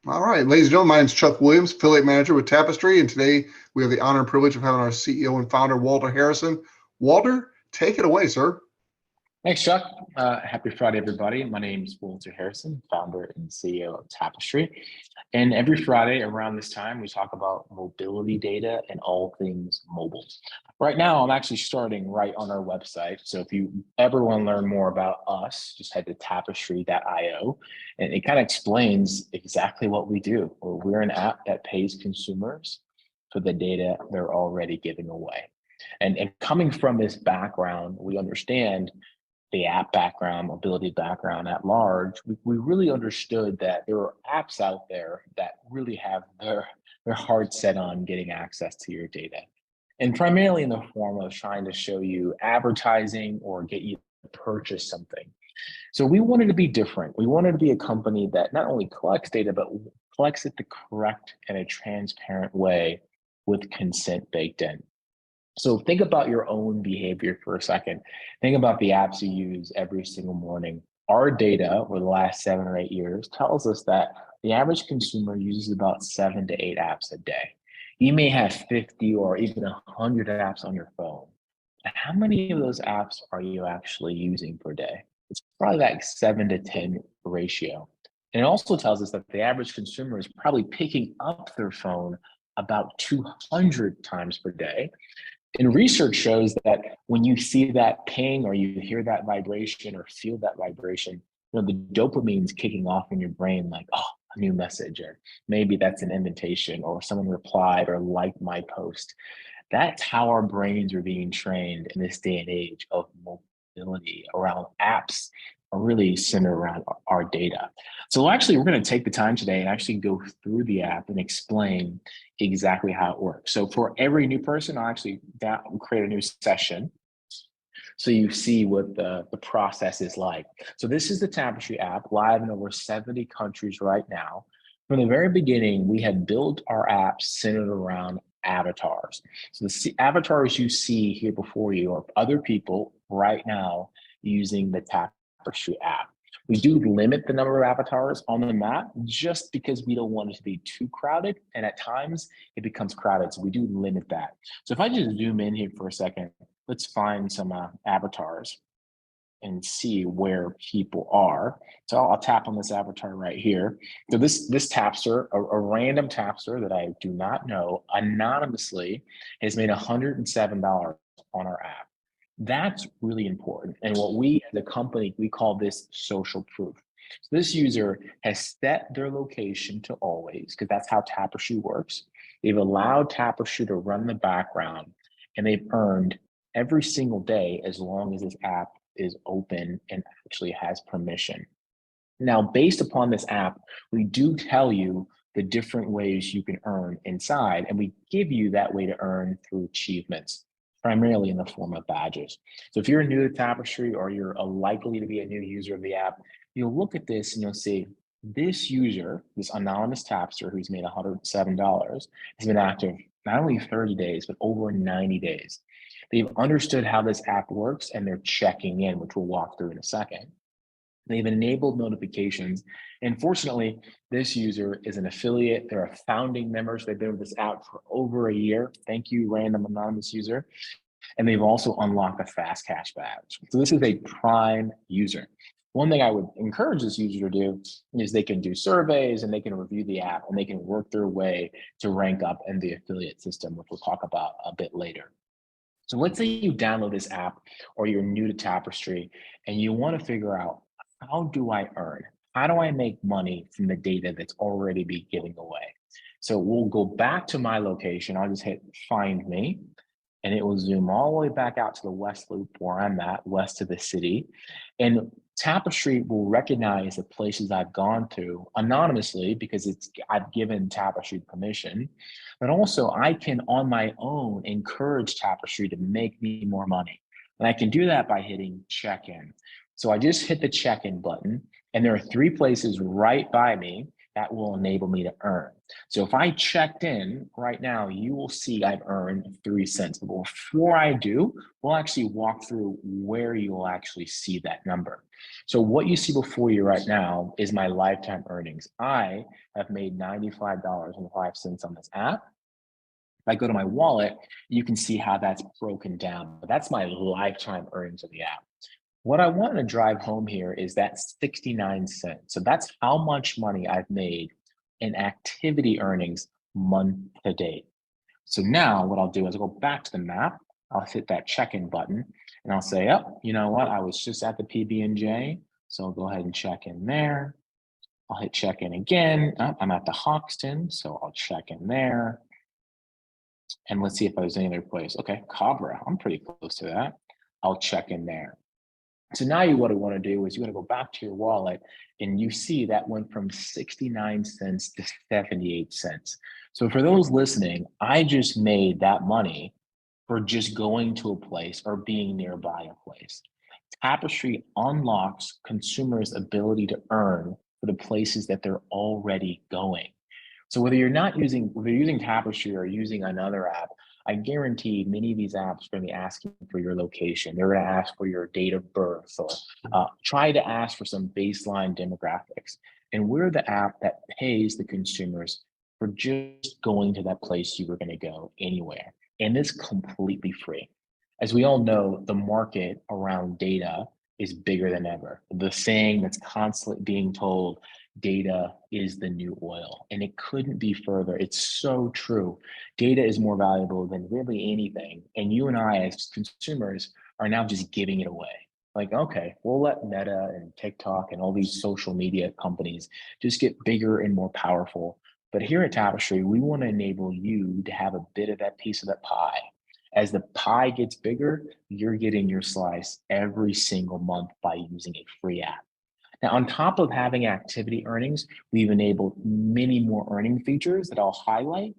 All right, ladies and gentlemen, my name is Chuck Williams, affiliate manager with Tapestry, and today we have the honor and privilege of having our CEO and founder, Walter Harrison. Walter, take it away, sir. Thanks, Chuck. Happy Friday, everybody. My name is Walter Harrison, founder and CEO of Tapestry. And every Friday around this time, we talk about mobility data and all things mobile. Right now, I'm actually starting right on our website. So if you ever want to learn more about us, just head to tapestry.io. And it kind of explains exactly what we do. We're an app that pays consumers for the data they're already giving away. And coming from this background, we understand the app background, mobility background at large, we really understood that there are apps out there that really have their heart set on getting access to your data. And primarily in the form of trying to show you advertising or get you to purchase something. So we wanted to be different. We wanted to be a company that not only collects data, but collects it the correct and a transparent way with consent baked in. So think about your own behavior for a second. Think about the apps you use every single morning. Our data over the last 7 or 8 years tells us that the average consumer uses about 7 to 8 apps a day. You may have 50 or even 100 apps on your phone. How many of those apps are you actually using per day? It's probably that 7 to 10 ratio. And it also tells us that the average consumer is probably picking up their phone about 200 times per day. And research shows that when you see that ping or you hear that vibration or feel that vibration, the dopamine's kicking off in your brain like, oh, a new message, or maybe that's an invitation, or someone replied or liked my post. That's how our brains are being trained in this day and age of mobility around apps are really centered around our data. So actually, we're going to take the time today and actually go through the app and explain exactly how it works. So for every new person, I'll actually create a new session so you see what the process is like. So this is the Tapestry app, live in over 70 countries right now. From the very beginning, we had built our app centered around avatars. So the avatars you see here before you are other people right now using the Tapestry app. We do limit the number of avatars on the map just because we don't want it to be too crowded. And at times it becomes crowded. So we do limit that. So if I just zoom in here for a second, let's find some avatars and see where people are. So I'll tap on this avatar right here. So this tapster, a random tapster that I do not know, anonymously has made $107 on our app. That's really important. And what we as a company, we call this social proof. So this user has set their location to always, because that's how Tapestry works. They've allowed Tapestry to run in the background, and they've earned every single day as long as this app is open and actually has permission. Now, based upon this app, we do tell you the different ways you can earn inside, and we give you that way to earn through achievements, primarily in the form of badges. So if you're new to Tapestry or you're likely to be a new user of the app, you'll look at this and you'll see this user, this anonymous tapster who's made $107, has been active not only 30 days, but over 90 days. They've understood how this app works and they're checking in, which we'll walk through in a second. They've enabled notifications. And fortunately, this user is an affiliate. They're a founding member. So they've been with this app for over a year. Thank you, random anonymous user. And they've also unlocked a fast cash badge. So this is a prime user. One thing I would encourage this user to do is they can do surveys and they can review the app and they can work their way to rank up in the affiliate system, which we'll talk about a bit later. So let's say you download this app or you're new to Tapestry and you want to figure out, how do I earn? How do I make money from the data that's already be giving away? So we'll go back to my location. I'll just hit find me and it will zoom all the way back out to the west loop where I'm at, west of the city. And Tapestry will recognize the places I've gone to anonymously because I've given Tapestry permission, but also I can on my own encourage Tapestry to make me more money. And I can do that by hitting check in. So I just hit the check in button and there are 3 places right by me that will enable me to earn. So if I checked in right now, you will see I've earned 3 cents. But before I do, we'll actually walk through where you will actually see that number. So what you see before you right now is my lifetime earnings. I have made $95.05 on this app. If I go to my wallet, you can see how that's broken down. But that's my lifetime earnings of the app. What I want to drive home here is that 69 cents. So that's how much money I've made in activity earnings month to date. So now what I'll do is I'll go back to the map. I'll hit that check-in button and I'll say, oh, you know what? I was just at the PB&J. So I'll go ahead and check in there. I'll hit check in again. Oh, I'm at the Hoxton, so I'll check in there. And let's see if there's any other place. Okay, Cabra, I'm pretty close to that. I'll check in there. So now what you want to do is you want to go back to your wallet and you see that went from 69 cents to 78 cents. So for those listening, I just made that money for just going to a place or being nearby a place. Tapestry unlocks consumers' ability to earn for the places that they're already going. So whether you're using Tapestry or using another app, I guarantee many of these apps are going to be asking for your location. They're going to ask for your date of birth or try to ask for some baseline demographics. And we're the app that pays the consumers for just going to that place you were going to go anywhere. And it's completely free. As we all know, the market around data is bigger than ever. The saying that's constantly being told, data is the new oil, and it couldn't be further. It's so true. Data is more valuable than really anything. And you and I as consumers are now just giving it away. Like, okay, we'll let Meta and TikTok and all these social media companies just get bigger and more powerful. But here at Tapestry, we want to enable you to have a bit of that piece of that pie. As the pie gets bigger, you're getting your slice every single month by using a free app. Now, on top of having activity earnings, we've enabled many more earning features that I'll highlight,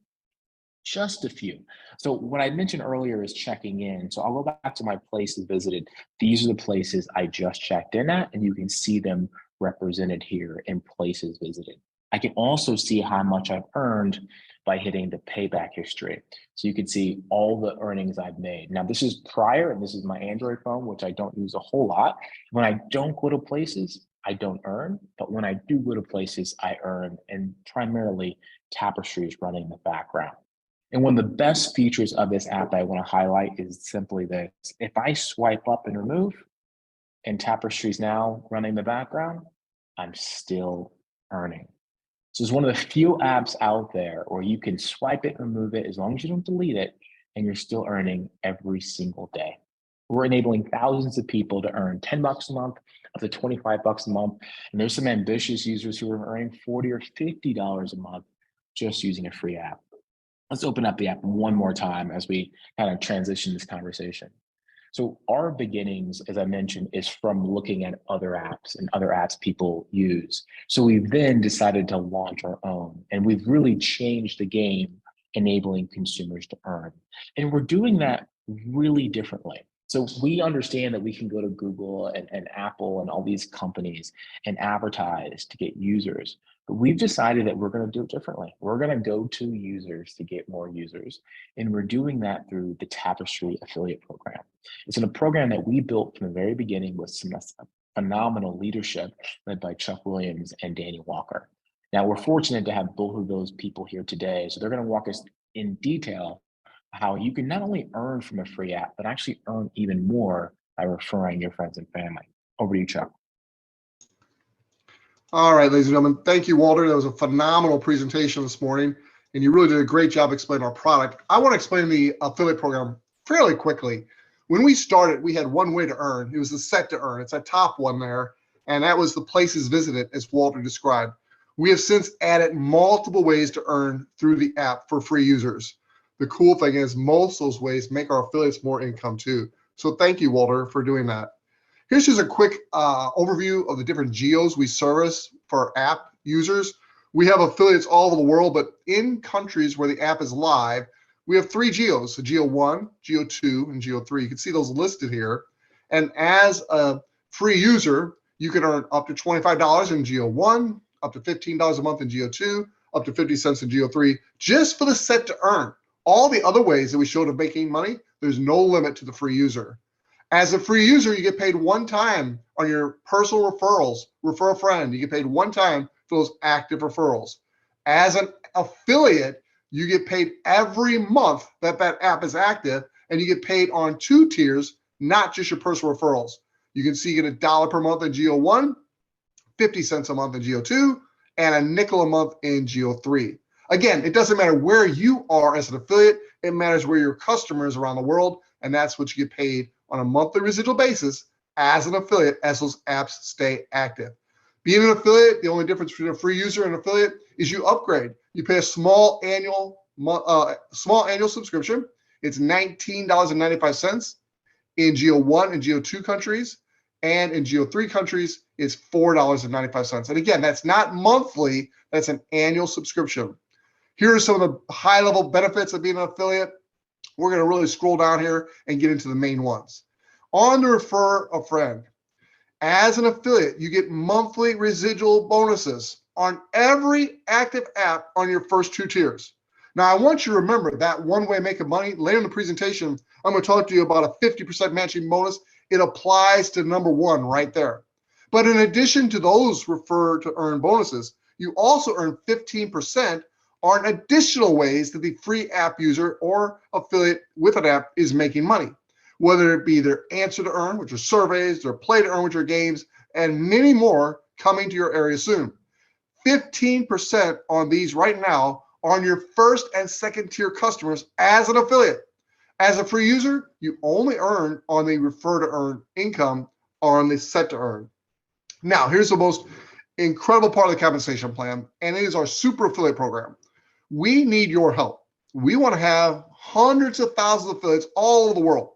just a few. So what I mentioned earlier is checking in. So I'll go back to my places visited. These are the places I just checked in at, and you can see them represented here in places visited. I can also see how much I've earned by hitting the payback history. So you can see all the earnings I've made. Now this is prior, and this is my Android phone, which I don't use a whole lot. When I don't go to places, I don't earn, but when I do go to places, I earn, and primarily Tapestry is running in the background. And one of the best features of this app I want to highlight is simply this. If I swipe up and remove, and Tapestry is now running in the background, I'm still earning. So it's one of the few apps out there where you can swipe it, remove it, as long as you don't delete it, and you're still earning every single day. We're enabling thousands of people to earn $10 a month, up to $25 a month. And there's some ambitious users who are earning $40 or $50 a month just using a free app. Let's open up the app one more time as we kind of transition this conversation. So our beginnings, as I mentioned, is from looking at other apps and other apps people use. So we've then decided to launch our own, and we've really changed the game, enabling consumers to earn. And we're doing that really differently. So we understand that we can go to Google and Apple and all these companies and advertise to get users. But we've decided that we're going to do it differently. We're going to go to users to get more users. And we're doing that through the Tapestry affiliate program. It's in a program that we built from the very beginning with some phenomenal leadership led by Chuck Williams and Danny Walker. Now, we're fortunate to have both of those people here today. So they're going to walk us in detail how you can not only earn from a free app, but actually earn even more by referring your friends and family. Over to you, Chuck. All right, ladies and gentlemen, thank you, Walter. That was a phenomenal presentation this morning, and you really did a great job explaining our product. I want to explain the affiliate program fairly quickly. When we started, we had one way to earn. It was the set to earn. It's that top one there, and that was the places visited, as Walter described. We have since added multiple ways to earn through the app for free users. The cool thing is most of those ways make our affiliates more income too. So thank you, Walter, for doing that. Here's just a quick overview of the different geos we service for app users. We have affiliates all over the world, but in countries where the app is live, we have 3 geos, so Geo 1, Geo 2, and Geo 3. You can see those listed here. And as a free user, you can earn up to $25 in Geo 1, up to $15 a month in Geo 2, up to 50 cents in GO3 just for the set to earn. All the other ways that we showed of making money, there's no limit to the free user. As a free user, you get paid one time on your personal referrals. Refer a friend, you get paid one time for those active referrals. As an affiliate, you get paid every month that that app is active, and you get paid on 2 tiers, not just your personal referrals. You can see you get $1 per month in GO1, 50 cents a month in GO2, and a nickel a month in GO3. Again, it doesn't matter where you are as an affiliate, it matters where your customers around the world, and that's what you get paid on a monthly residual basis as an affiliate as those apps stay active. Being an affiliate, the only difference between a free user and an affiliate is you upgrade. You pay a small annual subscription. It's $19.95 in GO1 and GO2 countries, and in GO3 countries, it's $4.95. And again, that's not monthly, that's an annual subscription. Here are some of the high-level benefits of being an affiliate. We're going to really scroll down here and get into the main ones. On to refer a friend. As an affiliate, you get monthly residual bonuses on every active app on your first 2 tiers. Now, I want you to remember that one way of making money. Later in the presentation, I'm going to talk to you about a 50% matching bonus. It applies to number 1 right there. But in addition to those refer to earn bonuses, you also earn 15% on additional ways that the free app user or affiliate with an app is making money, whether it be their answer to earn, which are surveys, their play to earn, which are games, and many more coming to your area soon. 15% on these right now on your first and second tier customers as an affiliate. As a free user, you only earn on the refer to earn income on the set to earn. Now, here's the most incredible part of the compensation plan, and it is our super affiliate program. We need your help. We want to have hundreds of thousands of affiliates all over the world.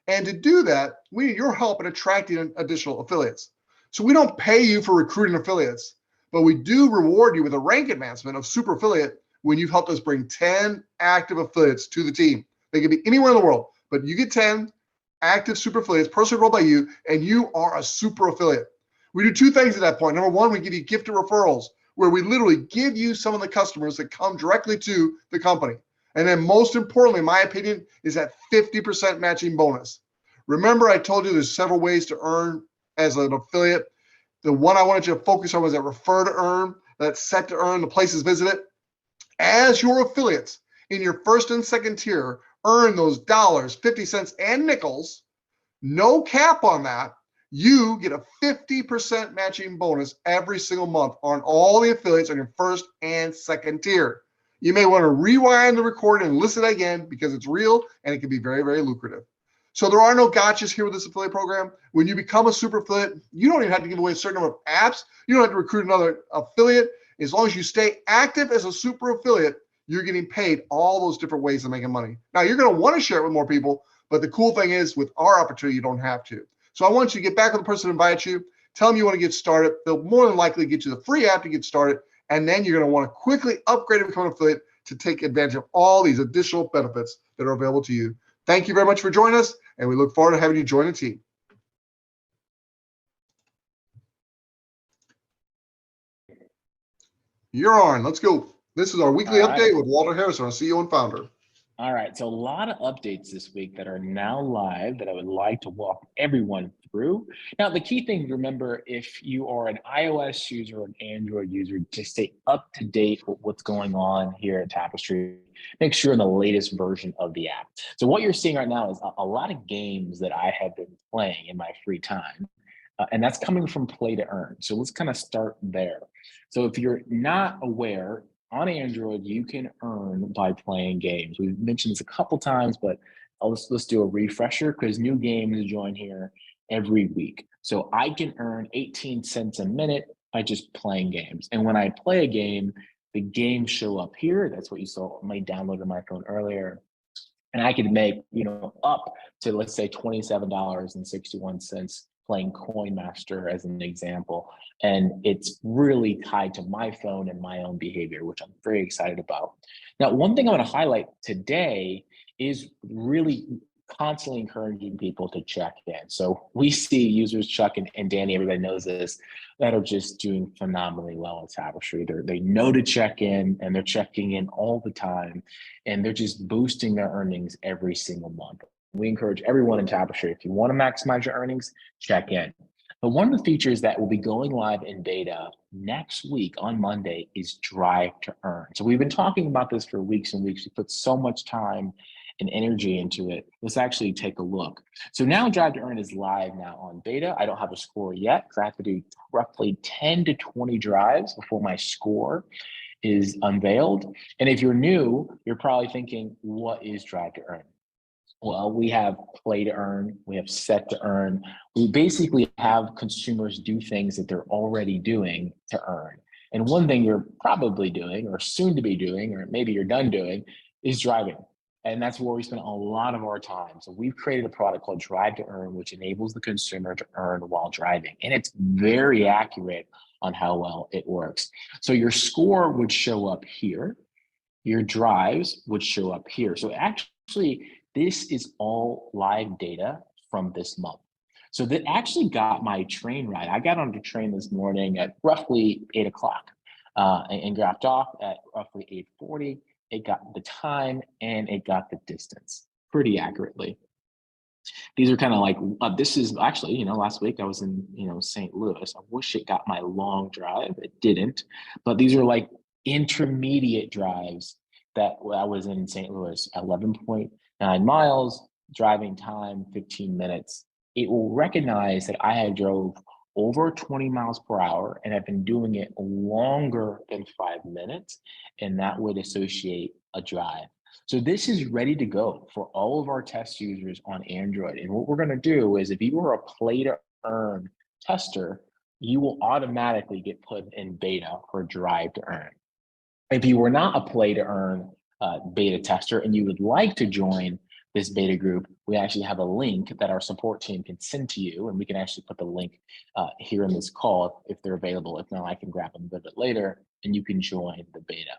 And to do that, we need your help in attracting additional affiliates. So we don't pay you for recruiting affiliates, but we do reward you with a rank advancement of super affiliate when you've helped us bring 10 active affiliates to the team. They can be anywhere in the world, but you get 10 active super affiliates personally rolled by you, and you are a super affiliate. We do 2 things at that point. Number 1, we give you gifted referrals, where we literally give you some of the customers that come directly to the company. And then most importantly, in my opinion, is that 50% matching bonus. Remember, I told you there's several ways to earn as an affiliate. The one I wanted you to focus on was that refer to earn, that set to earn, the places visited. As your affiliates in your first and second tier earn those dollars, 50 cents, and nickels, no cap on that, you get a 50% matching bonus every single month on all the affiliates on your first and second tier. You may want to rewind the recording and listen again because it's real and it can be very, very lucrative. So there are no gotchas here with this affiliate program. When you become a super affiliate, you don't even have to give away a certain number of apps. You don't have to recruit another affiliate. As long as you stay active as a super affiliate, you're getting paid all those different ways of making money. Now, you're going to want to share it with more people, but the cool thing is with our opportunity, you don't have to. So I want you to get back with the person who invited you. Tell them you want to get started. They'll more than likely get you the free app to get started. And then you're going to want to quickly upgrade and become an affiliate to take advantage of all these additional benefits that are available to you. Thank you very much for joining us, and we look forward to having you join the team. You're on. Let's go. This is our weekly update with Walter Harrison, our CEO and founder. All right, so a lot of updates this week that are now live that I would like to walk everyone through. Now, the key thing to remember, if you are an iOS user or an Android user, to stay up to date with what's going on here at Tapestry, make sure you're in the latest version of the app. So what you're seeing right now is a lot of games that I have been playing in my free time, and that's coming from play to earn. So let's kind of start there. So if you're not aware, on Android, you can earn by playing games. We've mentioned this a couple times, but let's do a refresher because new games join here every week. So I can earn 18 cents a minute by just playing games. And when I play a game, the games show up here. That's what you saw on my download on my phone earlier. And I could make, up to, let's say, $27.61 playing Coin Master as an example. And it's really tied to my phone and my own behavior, which I'm very excited about. Now, one thing I want to highlight today is really constantly encouraging people to check in. So we see users, Chuck and Danny, everybody knows this, that are just doing phenomenally well at Tapestry. They know to check in, and they're checking in all the time, and they're just boosting their earnings every single month. We encourage everyone in Tapestry, if you want to maximize your earnings, check in. But one of the features that will be going live in beta next week on Monday is Drive to Earn. So we've been talking about this for weeks and weeks. We put so much time and energy into it. Let's actually take a look. So now Drive to Earn is live now on beta. I don't have a score yet because I have to do roughly 10 to 20 drives before my score is unveiled. And if you're new, you're probably thinking, what is Drive to Earn? Well, we have play to earn, we have set to earn. We basically have consumers do things that they're already doing to earn. And one thing you're probably doing, or soon to be doing, or maybe you're done doing, is driving. And that's where we spend a lot of our time. So we've created a product called Drive to Earn, which enables the consumer to earn while driving. And it's very accurate on how well it works. So your score would show up here. Your drives would show up here. So actually, this is all live data from this month. So that actually got my train ride. I got on the train this morning at roughly 8 o'clock and dropped off at roughly 8:40. It got the time and it got the distance pretty accurately. These are kind of like, this is actually, last week I was in, St. Louis. I wish it got my long drive. It didn't, but these are like intermediate drives that I was in St. Louis, 11.9 miles, driving time 15 minutes. It will recognize that I had drove over 20 miles per hour and have been doing it longer than 5 minutes, and that would associate a drive. So this is ready to go for all of our test users on Android. And what we're going to do is, if you were a play to earn tester, you will automatically get put in beta for Drive to Earn. If you were not a play to earn beta tester and you would like to join this beta group, we actually have a link that our support team can send to you, and we can actually put the link here in this call if they're available. If not, I can grab them a bit later and you can join the beta.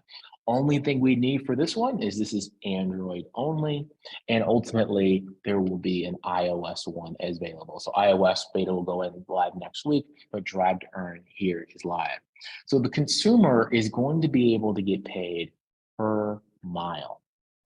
Only thing we need for this one is this is Android only, and ultimately there will be an iOS one as available. So iOS beta will go in live next week, but Drive to Earn here is live. So the consumer is going to be able to get paid per mile.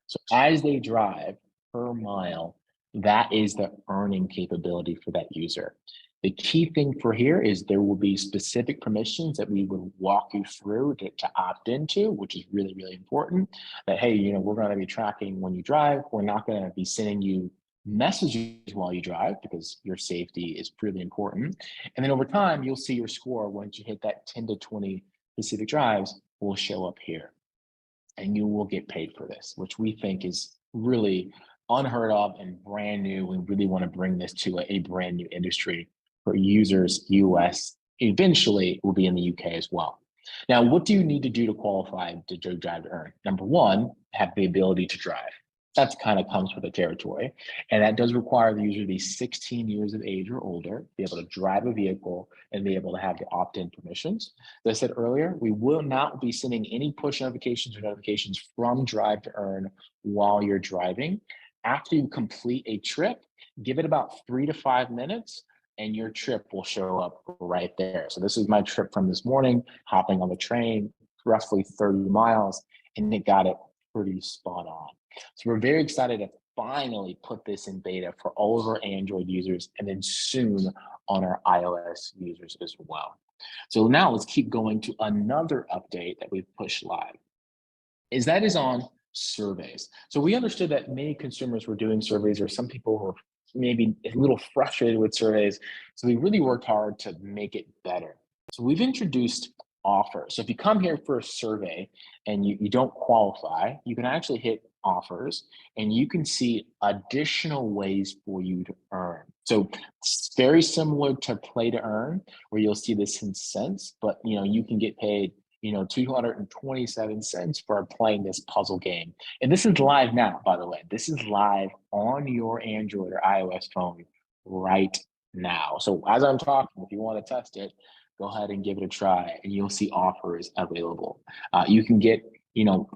So as they drive per mile, that is the earning capability for that user. The key thing for here is there will be specific permissions that we will walk you through to opt into, which is really, really important. That, hey, we're going to be tracking when you drive. We're not going to be sending you messages while you drive because your safety is really important. And then over time, you'll see your score once you hit that 10 to 20 specific drives will show up here. And you will get paid for this, which we think is really unheard of and brand new. We really want to bring this to a brand new industry for users, US, eventually will be in the UK as well. Now, what do you need to do to qualify to Drive to Earn? Number one, have the ability to drive. That kind of comes with the territory. And that does require the user to be 16 years of age or older, be able to drive a vehicle, and be able to have the opt-in permissions. As I said earlier, we will not be sending any push notifications or notifications from Drive to Earn while you're driving. After you complete a trip, give it about 3 to 5 minutes, and your trip will show up right there. So this is my trip from this morning, hopping on the train, roughly 30 miles, and it got it pretty spot on. So we're very excited to finally put this in beta for all of our Android users, and then soon on our iOS users as well. So now let's keep going to another update that we've pushed live. That is on surveys. So we understood that many consumers were doing surveys, or some people were maybe a little frustrated with surveys. So we really worked hard to make it better. So we've introduced offers. So if you come here for a survey and you don't qualify, you can actually hit offers and you can see additional ways for you to earn. So it's very similar to play to earn, where you'll see this in cents, but you can get paid 227 cents for playing this puzzle game. And this is live now, by the way. This is live on your Android or iOS phone right now. So as I'm talking, if you want to test it, go ahead and give it a try, and you'll see offers available. You can get,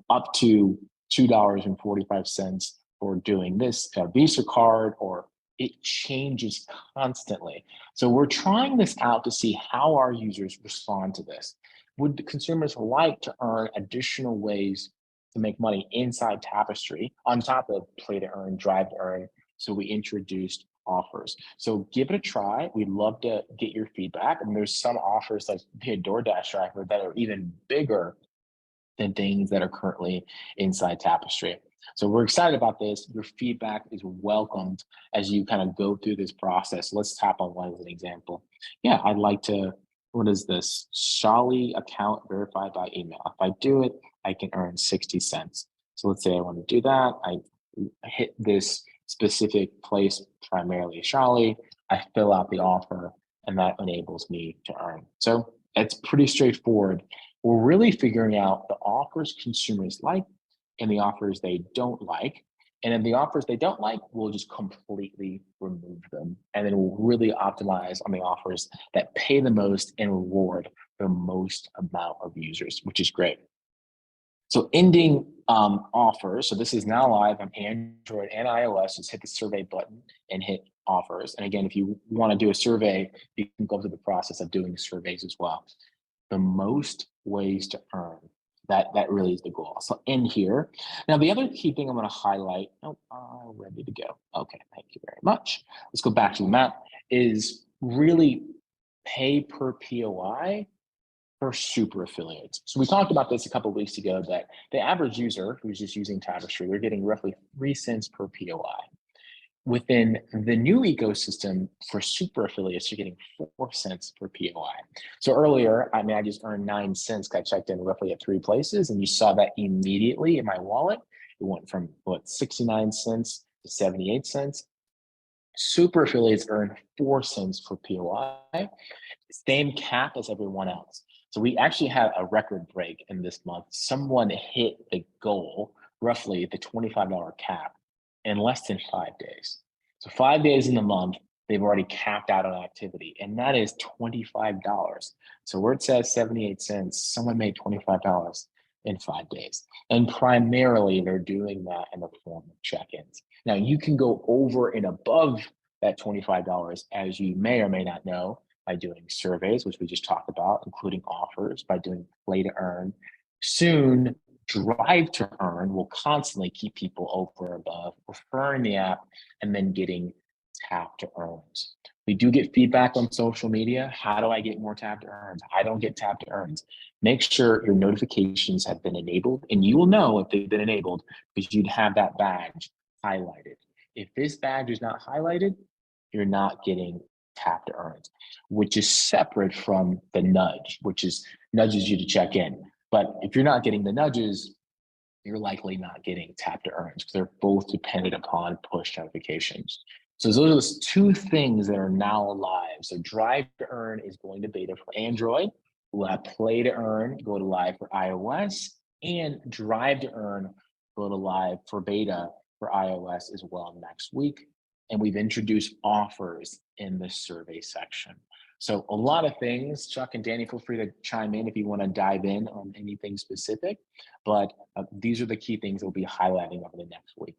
up to $2.45 for doing this Visa card, or it changes constantly. So we're trying this out to see how our users respond to this. Would the consumers like to earn additional ways to make money inside Tapestry on top of play to earn, drive to earn? So we introduced offers. So give it a try. We'd love to get your feedback. And there's some offers like the DoorDash driver that are even bigger than things that are currently inside Tapestry. So we're excited about this. Your feedback is welcomed as you kind of go through this process. Let's tap on one as an example. Yeah, I'd like to, what is this? Shali account verified by email. If I do it, I can earn 60 cents. So let's say I want to do that. I hit this specific place, primarily Shali. I fill out the offer, and that enables me to earn. So it's pretty straightforward. We're really figuring out the offers consumers like and the offers they don't like. And then the offers they don't like, we'll just completely remove them. And then we'll really optimize on the offers that pay the most and reward the most amount of users, which is great. So ending offers. So this is now live on Android and iOS. Just hit the survey button and hit offers. And again, if you want to do a survey, you can go through the process of doing surveys as well. The most ways to earn. That really is the goal. So end here. Now, the other key thing I'm going to highlight, ready to go. Okay, thank you very much. Let's go back to the map, is really pay per POI for super affiliates. So we talked about this a couple of weeks ago, that the average user who's just using Tapestry, they're getting roughly 3 cents per POI. Within the new ecosystem for super affiliates, you're getting 4 cents per POI. So earlier, I just earned 9 cents. I checked in roughly at 3 places, and you saw that immediately in my wallet. It went from 69 cents to 78 cents. Super affiliates earn 4 cents per POI, same cap as everyone else. So we actually had a record break in this month. Someone hit the goal, roughly the $25 cap, in less than 5 days. So 5 days in the month, they've already capped out on activity, and that is $25. So where it says 78 cents, someone made $25 in 5 days. And primarily they're doing that in the form of check-ins. Now you can go over and above that $25, as you may or may not know, by doing surveys, which we just talked about, including offers, by doing play to earn. Soon, drive to earn will constantly keep people over and above, referring the app, and then getting tap to earns. We do get feedback on social media. How do I get more tap to earns? I don't get tap to earns. Make sure your notifications have been enabled, and you will know if they've been enabled because you'd have that badge highlighted. If this badge is not highlighted, you're not getting tap to earns, which is separate from the nudge, which is nudges you to check in. But if you're not getting the nudges, you're likely not getting tap to earns because they're both dependent upon push notifications. So those are the 2 things that are now live. So drive to earn is going to beta for Android. We'll have play to earn go to live for iOS, and drive to earn go to live for beta for iOS as well next week. And we've introduced offers in the survey section. So a lot of things. Chuck and Danny, feel free to chime in if you want to dive in on anything specific, but these are the key things we'll be highlighting over the next week.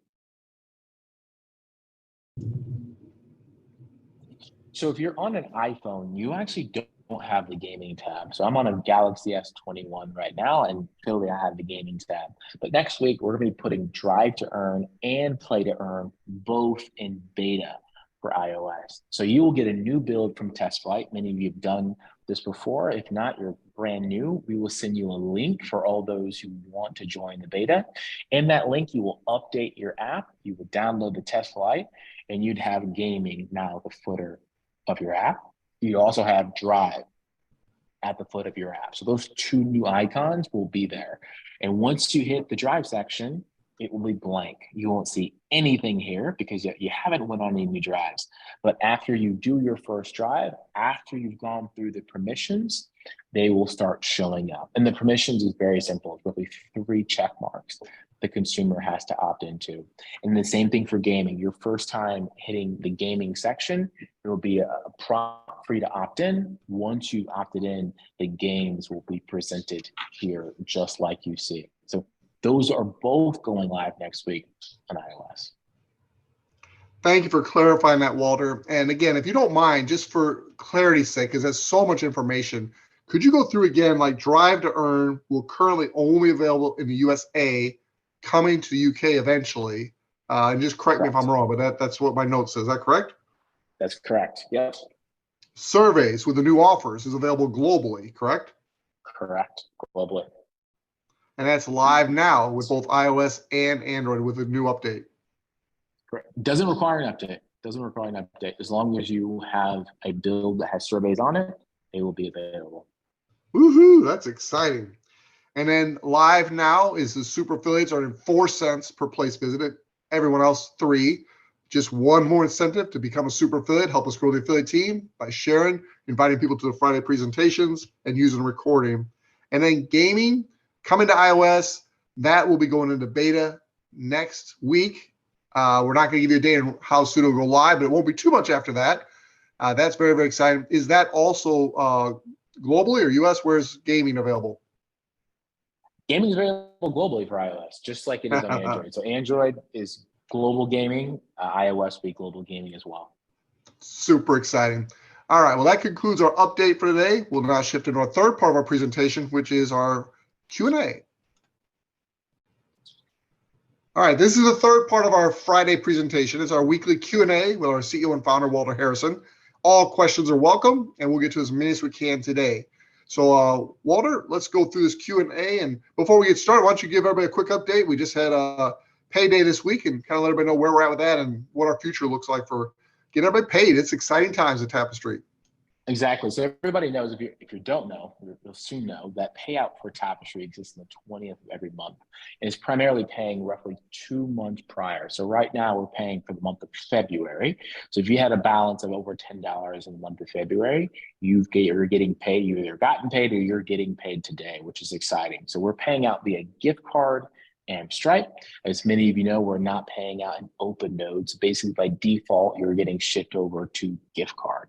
So if you're on an iPhone, you actually don't have the gaming tab. So I'm on a Galaxy S21 right now, and clearly I have the gaming tab. But next week, we're going to be putting drive to earn and play to earn both in beta for iOS. So you will get a new build from Test Flight. Many of you have done this before. If not, you're brand new. We will send you a link for all those who want to join the beta. In that link, you will update your app. You would download the Test Flight, and you'd have gaming now at the footer of your app. You also have drive at the foot of your app. So those 2 new icons will be there. And once you hit the drive section, it will be blank. You won't see anything here because you haven't went on any new drives. But after you do your first drive, after you've gone through the permissions, they will start showing up. And the permissions is very simple. It's really 3 check marks the consumer has to opt into. And the same thing for gaming. Your first time hitting the gaming section, there will be a prompt for you to opt in. Once you've opted in, the games will be presented here just like you see. So Those are both going live next week on iOS. Thank you for clarifying that, Walter. And again, if you don't mind, just for clarity's sake, because that's so much information, could you go through again, like Drive to Earn will currently only available in the USA, coming to the UK eventually. And just correct me if I'm wrong, but that's what my note says. Is that correct? That's correct. Yep. Surveys with the new offers is available globally, correct? Correct. Globally. And that's live now with both iOS and Android with a new update. Correct. Doesn't require an update. Doesn't require an update. As long as you have a build that has surveys on it, they will be available. Woohoo! That's exciting. And then live now is the super affiliates are in 4 cents per place visited. Everyone else 3. Just one more incentive to become a super affiliate. Help us grow the affiliate team by sharing, inviting people to the Friday presentations, and using recording. And then gaming coming to iOS. That will be going into beta next week. We're not going to give you a date on how soon it'll go live, but it won't be too much after that. That's very, very exciting. Is that also globally or US? Where's gaming available? Gaming is available globally for iOS, just like it is on Android. So Android is global gaming. iOS will be global gaming as well. Super exciting. All right. Well, that concludes our update for today. We'll now shift into our third part of our presentation, which is our Q&A. All right. This is the third part of our Friday presentation. It's our weekly Q&A with our CEO and founder, Walter Harrison. All questions are welcome, and we'll get to as many as we can today. So, Walter, let's go through this Q&A. And before we get started, why don't you give everybody a quick update? We just had a payday this week and kind of let everybody know where we're at with that and what our future looks like for getting everybody paid. It's exciting times at Tapestry. Exactly. So everybody knows, if you don't know, you'll soon know that payout for Tapestry exists on the 20th of every month. And it's primarily paying roughly 2 months prior. So right now we're paying for the month of February. So if you had a balance of over $10 in the month of February, you're getting paid. You either gotten paid or you're getting paid today, which is exciting. So we're paying out via gift card and Stripe. As many of you know, we're not paying out in open nodes. Basically, by default, you're getting shipped over to gift card.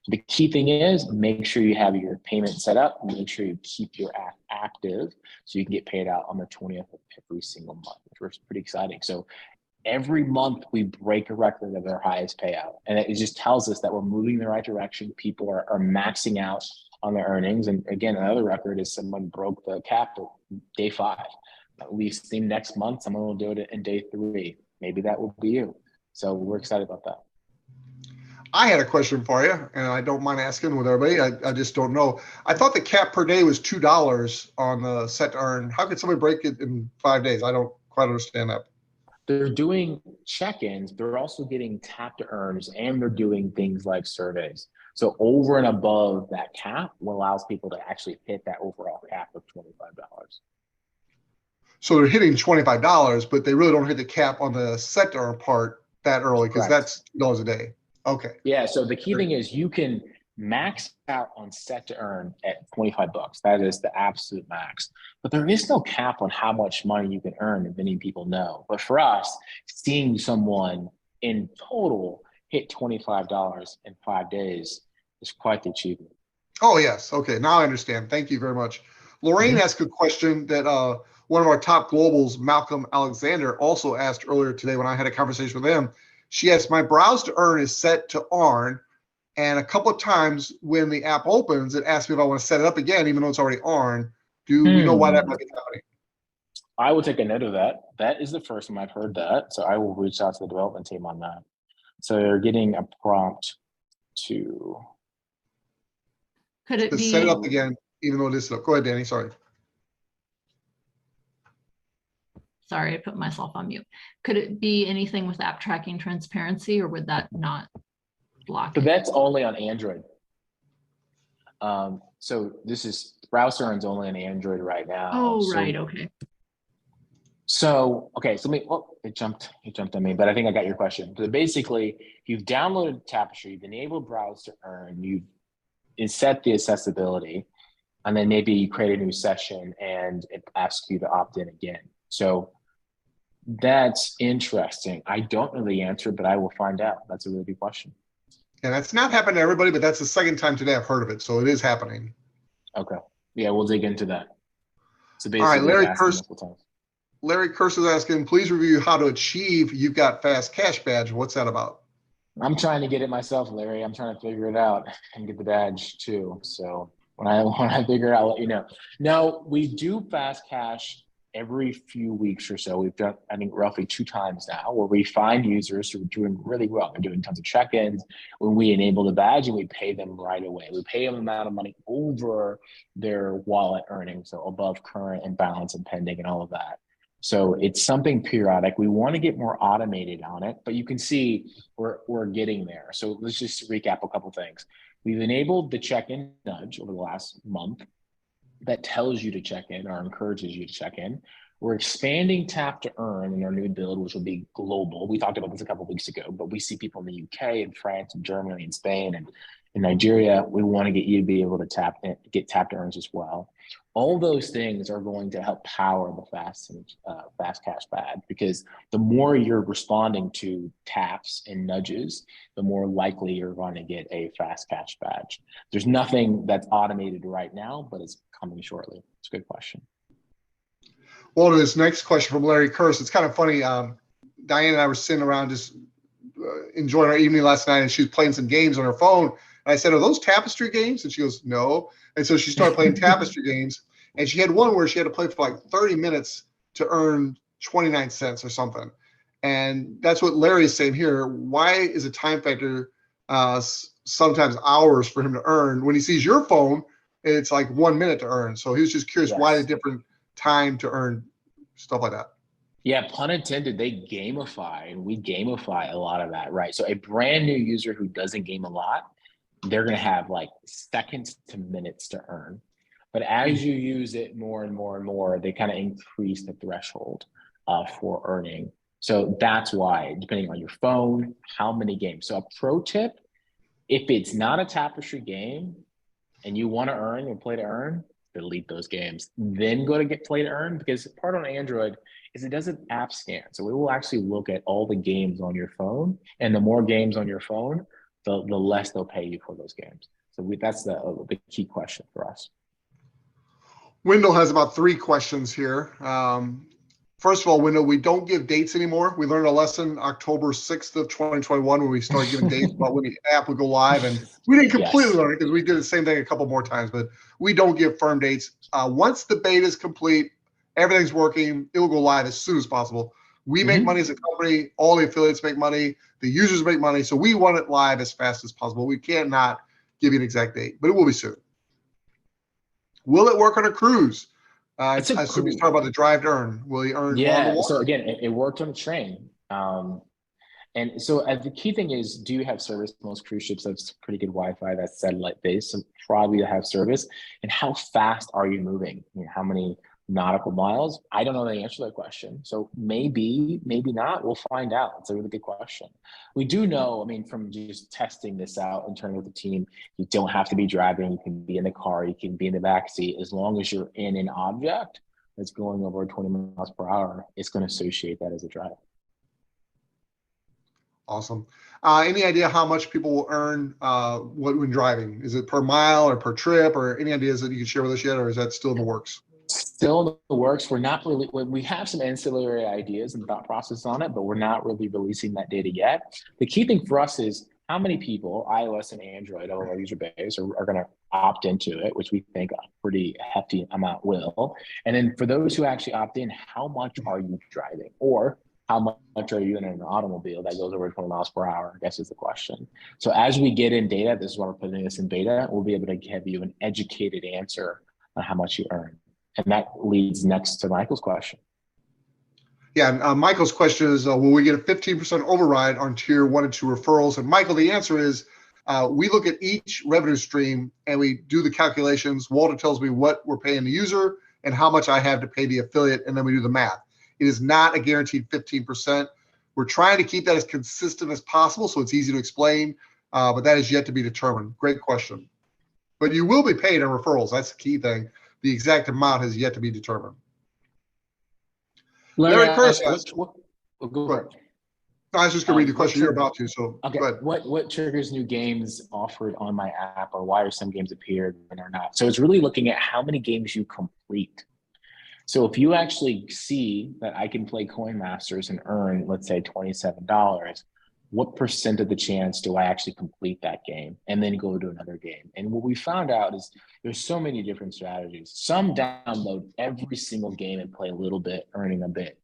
The key thing is make sure you have your payment set up, make sure you keep your app active so you can get paid out on the 20th of every single month, which is pretty exciting. So every month we break a record of our highest payout. And it just tells us that we're moving in the right direction. People are maxing out on their earnings. And again, another record is someone broke the cap at day 5. We've seen next month, someone will do it in day 3. Maybe that will be you. So we're excited about that. I had a question for you, and I don't mind asking with everybody. I just don't know. I thought the cap per day was $2 on the set to earn. How could somebody break it in 5 days? I don't quite understand that. They're doing check-ins. They're also getting tap to earns, and they're doing things like surveys. So over and above that cap allows people to actually hit that overall cap of $25. So they're hitting $25, but they really don't hit the cap on the set to earn part that early because that's $2 a day. Okay. Yeah. So the key thing is you can max out on set to earn at $25. That is the absolute max. But there is no cap on how much money you can earn, as many people know. But for us, seeing someone in total hit $25 in 5 days is quite the achievement. Oh, yes. Okay. Now I understand. Thank you very much. Lorraine asked a question that one of our top globals, Malcolm Alexander, also asked earlier today when I had a conversation with him. She asked, my browse to earn is set to earn. And a couple of times when the app opens, it asks me if I want to set it up again, even though it's already on. Do we know why that might be happening? I will take a note of that. That is the first time I've heard that. So I will reach out to the development team on that. So you're getting a prompt to. Could it be set it up again, even though it is set up? Go ahead, Danny. Sorry. Sorry, I put myself on mute. Could it be anything with app tracking transparency, or would that not block So it? that's only on Android. So this is browser earns only on Android right now. Oh, right. Okay. So, okay. So it jumped on me, but I think I got your question. So basically, you've downloaded Tapestry, you've enabled browse to earn, you've set the accessibility, and then maybe you create a new session and it asks you to opt in again. So that's interesting. I don't know the answer, but I will find out. That's a really good question. And that's not happened to everybody, but that's the second time today I've heard of it. So it is happening. Okay. Yeah, we'll dig into that. So all right, Larry Curse is asking, please review how to achieve You've Got Fast Cash badge. What's that about? I'm trying to get it myself, Larry. I'm trying to figure it out and get the badge too. So when I figure it out, I'll let you know. No, we do fast cash every few weeks or so. We've done, I think, roughly 2 times now, where we find users who are doing really well. They're doing tons of check-ins. When we enable the badge, and we pay them right away. We pay them an amount of money over their wallet earnings, so above current and balance and pending and all of that. So it's something periodic. We want to get more automated on it, but you can see we're getting there. So let's just recap a couple things. We've enabled the check-in nudge over the last month that tells you to check in or encourages you to check in. We're expanding tap to earn in our new build, which will be global. We talked about this a couple of weeks ago, but we see people in the UK and France and Germany and Spain and in Nigeria. We want to get you to be able to get tap to earns as well. All those things are going to help power the fast cash badge, because the more you're responding to taps and nudges, the more likely you're going to get a fast cash badge. There's nothing that's automated right now, but it's coming shortly. It's a good question. Well, to this next question from Larry Curse, it's kind of funny. Diane and I were sitting around just enjoying our evening last night, and she was playing some games on her phone. And I said, "Are those Tapestry games?" And she goes, "No." And so she started playing Tapestry games, and she had one where she had to play for like 30 minutes to earn 29 cents or something. And that's what Larry is saying here. Why is a time factor sometimes hours for him to earn? When he sees your phone, it's like 1 minute to earn. So he was just curious why the different time to earn stuff like that. Yeah, pun intended, they gamify, and we gamify a lot of that, right? So a brand new user who doesn't game a lot, they're going to have like seconds to minutes to earn. But as you use it more and more and more, they kind of increase the threshold for earning. So that's why, depending on your phone, how many games. So a pro tip, if it's not a Tapestry game and you want to earn and play to earn, delete those games. Then go to get play to earn, because part on Android is it does an app scan. So we will actually look at all the games on your phone, and the more games on your phone, the less they'll pay you for those games. So that's the key question for us. Wendell has about 3 questions here. First of all, Wendell, we don't give dates anymore. We learned a lesson October 6th of 2021 when we started giving dates about when the app would go live. And we didn't completely learn it because we did the same thing a couple more times, but we don't give firm dates. Once the beta is complete, everything's working, it will go live as soon as possible. We make money as a company. All the affiliates make money. The users make money. So we want it live as fast as possible. We cannot give you an exact date, but it will be soon. Will it work on a cruise? I assume he's talking about the drive to earn. Will he earn? Yeah. So again, it worked on a train. And so the key thing is, do you have service? Most cruise ships have pretty good Wi-Fi that's satellite based, so probably to have service. And how fast are you moving? I mean, how many nautical miles? I don't know the answer to that question. So maybe not. We'll find out. It's a really good question. We do know, I mean, from just testing this out internally with the team, you don't have to be driving. You can be in the car. You can be in the back seat. As long as you're in an object that's going over 20 miles per hour, it's going to associate that as a drive. Awesome. Any idea how much people will earn when driving? Is it per mile or per trip, or any ideas that you can share with us yet, or is that still in the works? Still in the works. We're not really, we have some ancillary ideas and thought process on it, but we're not really releasing that data yet. The key thing for us is how many people, iOS and Android, all of our user base, are going to opt into it, which we think a pretty hefty amount will. And then for those who actually opt in, how much are you driving? Or how much are you in an automobile that goes over 20 miles per hour, I guess is the question. So as we get in data, this is why we're putting this in beta, we'll be able to give you an educated answer on how much you earn. And that leads next to Michael's question. Yeah, Michael's question is, will we get a 15% override on tier 1 and 2 referrals? And Michael, the answer is, we look at each revenue stream and we do the calculations. Walter tells me what we're paying the user and how much I have to pay the affiliate, and then we do the math. It is not a guaranteed 15%. We're trying to keep that as consistent as possible so it's easy to explain, but that is yet to be determined. Great question. But you will be paid on referrals. That's the key thing. The exact amount has yet to be determined. Larry Curse asks, go ahead. No, I was just going to read the question you're about to, so okay. Go ahead. What triggers new games offered on my app, or why are some games appeared and are not? So it's really looking at how many games you complete. So if you actually see that I can play Coin Masters and earn, let's say $27, what percent of the chance do I actually complete that game and then go to another game? And what we found out is there's so many different strategies. Some download every single game and play a little bit, earning a bit.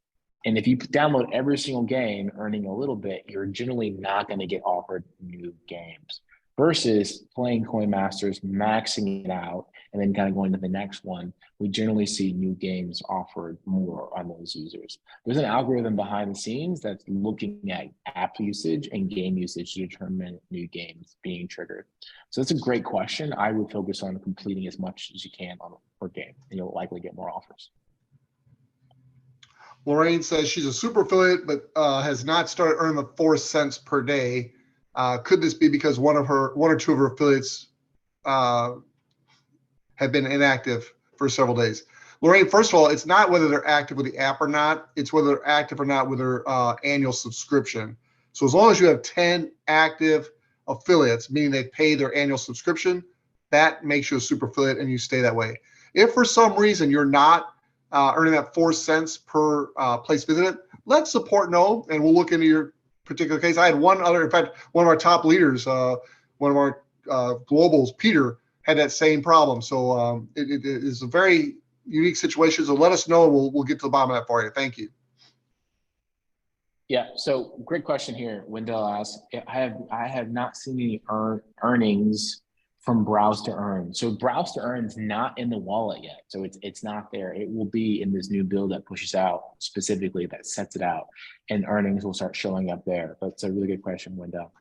And if you download every single game, earning a little bit, you're generally not going to get offered new games versus playing Coin Masters, maxing it out, and then kind of going to the next one. We generally see new games offered more on those users. There's an algorithm behind the scenes that's looking at app usage and game usage to determine new games being triggered. So that's a great question. I would focus on completing as much as you can on per game, and you'll likely get more offers. Lorraine says she's a super affiliate, but has not started earning the 4 cents per day. Could this be because one or two of her affiliates have been inactive for several days? Lorraine, first of all, it's not whether they're active with the app or not. It's whether they're active or not with their annual subscription. So as long as you have 10 active affiliates, meaning they pay their annual subscription, that makes you a super affiliate and you stay that way. If for some reason you're not earning that 4 cents per place visited, let support know and we'll look into your particular case. I had one other, in fact, one of our top leaders, one of our globals, Peter, had that same problem. So it is a very unique situation. So let us know. We'll get to the bottom of that for you. Thank you. Yeah. So great question here. Wendell asks, I have not seen any earnings from browse to earn. So browse to earn is not in the wallet yet. So it's not there. It will be in this new build that pushes out specifically, that sets it out, and earnings will start showing up there. That's a really good question, Wendell.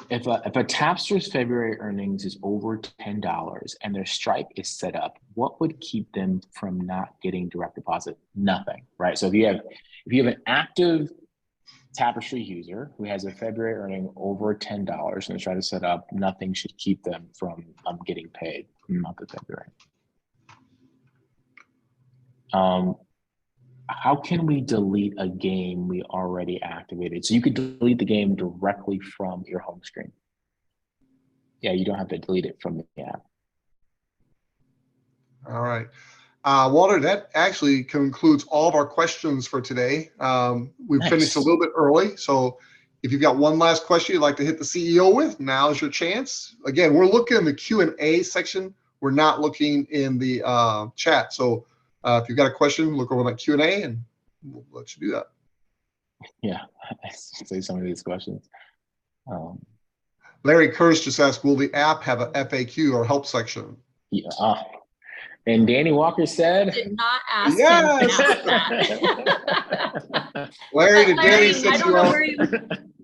If a Tapster's February earnings is over $10 and their Stripe is set up, what would keep them from not getting direct deposit? Nothing, right? So if you have an active Tapestry user who has a February earning over $10 and they try to set up, nothing should keep them from getting paid in the month of February. How can we delete a game we already activated? So you could delete the game directly from your home screen. Yeah, you don't have to delete it from the app. All right. Walter, that actually concludes all of our questions for today. We've finished a little bit early. So if you've got one last question you'd like to hit the CEO with, now is your chance. Again, we're looking in the Q&A section. We're not looking in the chat. So if you've got a question, look over that Q&A and we'll let you do that. Yeah, I say some of these questions. Larry Kurz just asked, will the app have a FAQ or help section? Yeah. And Danny Walker said, Did not ask yes! him to ask that. Larry, did Danny Larry, set I you up?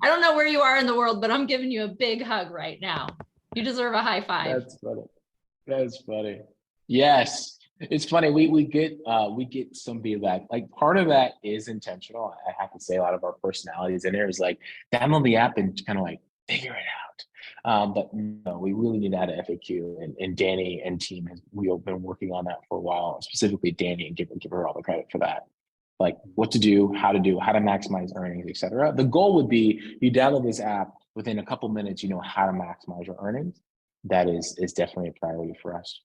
I don't know where you are in the world, but I'm giving you a big hug right now. You deserve a high five. That's funny. That's funny. Yes. It's funny. We get some feedback. Like part of that is intentional. I have to say a lot of our personalities in there is like download the app and kind of like figure it out. But no, we really need to add an FAQ, and Danny and team we've been working on that for a while. Specifically, Danny, and give her all the credit for that. Like what to do, how to maximize earnings, etc. The goal would be you download this app within a couple minutes, you know how to maximize your earnings. That is definitely a priority for us.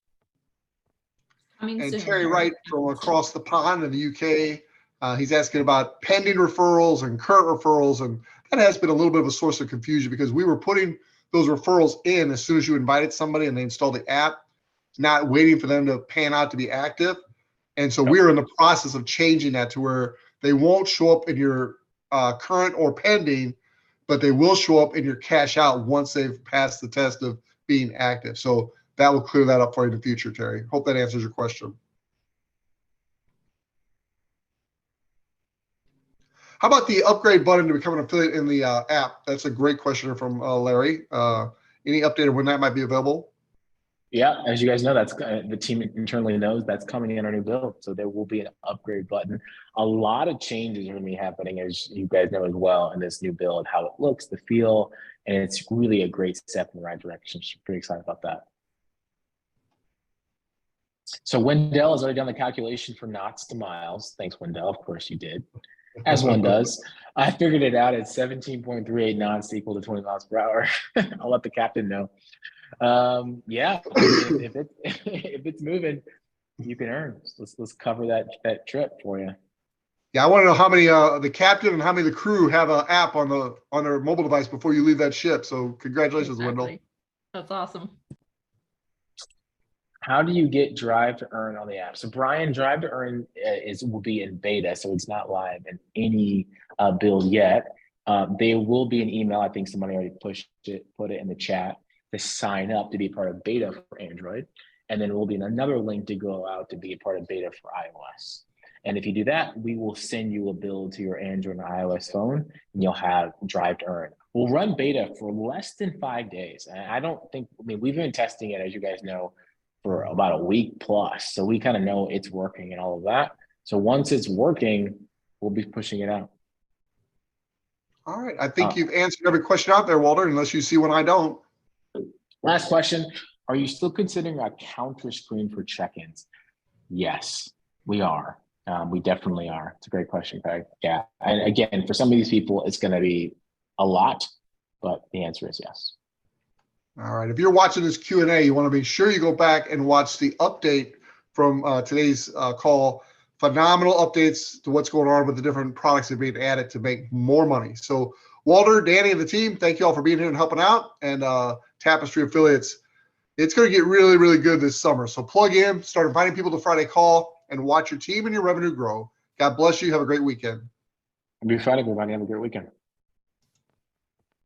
And Terry Wright from across the pond in the UK, he's asking about pending referrals and current referrals, and that has been a little bit of a source of confusion because we were putting those referrals in as soon as you invited somebody and they installed the app, not waiting for them to pan out to be active. And so we're in the process of changing that to where they won't show up in your current or pending, but they will show up in your cash out once they've passed the test of being active. So that will clear that up for you in the future, Terry. Hope that answers your question. How about the upgrade button to become an affiliate in the app? That's a great question from Larry. Any update on when that might be available? Yeah, as you guys know, that's the team internally knows that's coming in our new build. So there will be an upgrade button. A lot of changes are going to be happening, as you guys know as well, in this new build, how it looks, the feel, and it's really a great step in the right direction. So pretty excited about that. So Wendell has already done the calculation for knots to miles. Thanks, Wendell. Of course you did. As one does. I figured it out at 17.38 knots equal to 20 miles per hour. I'll let the captain know. Yeah, if it's moving, you can earn. Let's cover that trip for you. Yeah, I want to know how many the captain and how many of the crew have an app on their mobile device before you leave that ship. So congratulations, Wendell. Exactly. That's awesome. How do you get Drive to Earn on the app? So Brian, Drive to Earn will be in beta, so it's not live in any build yet. There will be an email. I think somebody already put it in the chat to sign up to be part of beta for Android, and then there will be another link to go out to be a part of beta for iOS. And if you do that, we will send you a build to your Android and iOS phone, and you'll have Drive to Earn. We'll run beta for less than 5 days. And I mean, we've been testing it, as you guys know, for about a week plus. So we kind of know it's working and all of that. So once it's working, we'll be pushing it out. All right. I think you've answered every question out there, Walter, unless you see one I don't. Last question. Are you still considering a counter screen for check-ins? Yes, we are. We definitely are. It's a great question, Craig. Yeah. And again, for some of these people, it's going to be a lot, but the answer is yes. All right. If you're watching this Q&A, you want to be sure you go back and watch the update from today's call. Phenomenal updates to what's going on with the different products that are being added to make more money. So Walter, Danny, and the team, thank you all for being here and helping out. And Tapestry Affiliates, it's going to get really, really good this summer. So plug in, start inviting people to Friday Call, and watch your team and your revenue grow. God bless you. Have a great weekend. Happy Friday, everybody. Have a great weekend.